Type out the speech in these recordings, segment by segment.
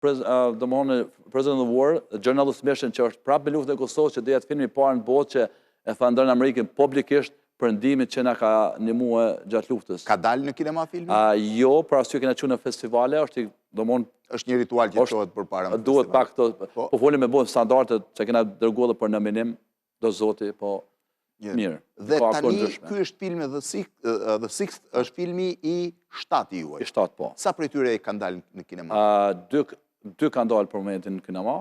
domthonë President of the War, Journalist Mission që është prapë me luftën e Kosovës që do jetë filmi i parë në botë që e fandon Amerikën publikisht për ndihmën që na ka ndihmuar gjatë luftës. Ka dalë në kinema filmi? Jo, për arsye kena qenë në festivale, është një ritual që çohet përpara. Duhet pak po folim me bën standardet që kena dërguar për nominim, do zoti, po mirë. Dhe tani ky është filmi The Sixth, është filmi i 7 juaj. I 7 po. Sa prej tyre kanë dalë në kinema? Dy kanë dalë për momentin në kinema,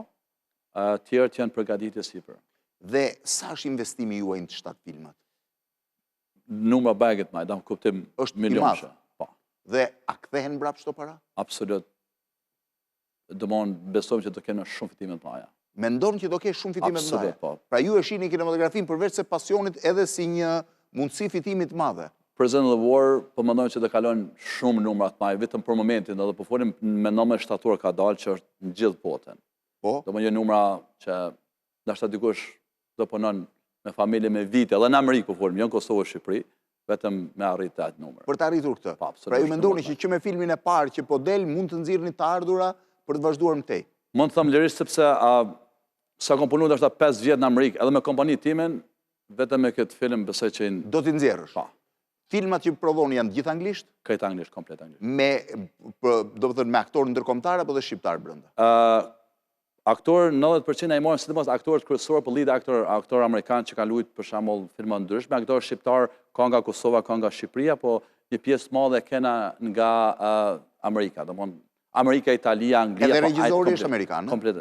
tjerët janë përgatitje sipër. Dhe sa është investimi juaj në 7 filmat? Numra bagët më, dam kuptim milionëshe. Po. Dhe a kthehen mbrapa çdo para? Absolut. Besojmë që do kenë shumë fitime të mëdha. Mendon që do kesh shumë fitime të mëdha? Absolut, po. Pra ju e shihni kinematografinë përveç se pasionit edhe si një mundësi fitimi të madhe. President of the War, po mendojmë që do kalojnë shumë numra të mëdha vetëm për momentin, edhe po folim me numër shtator ka dalë që është në gjithë botën. Po. Domethënë numra që ndoshta dikush do punon me familje me vite, edhe në Amerikë po folim, jo në Kosovë, Shqipëri, vetëm me arrit atë numër. Për të arritur këtë. Pra ju mendoni që me filmin e parë që po del mund të nxirrni të ardhura për të vazhduar më tej? Mund të them lirisht sepse sa kam punuar ndoshta 5 vjet në Amerikë, edhe me kompaninë timen, vetëm me këtë film besoj që do t'i nxjerrësh. Po. Filmat që prodhoni janë gjithë anglisht? Këtë anglisht, komplet anglisht. Me aktorë ndërkombëtar apo dhe shqiptar brenda? Aktorë 90% e marrin sidomos aktorët kryesorë, po lead aktor amerikan që kanë luajtur për shembull filma ndryshme, aktor shqiptar ka nga Kosova, ka nga Shqipëria, po një pjesë madhe kena nga Amerika, domthonë Amerika, Italia, Anglia. Edhe regjizori është amerikan? Komplet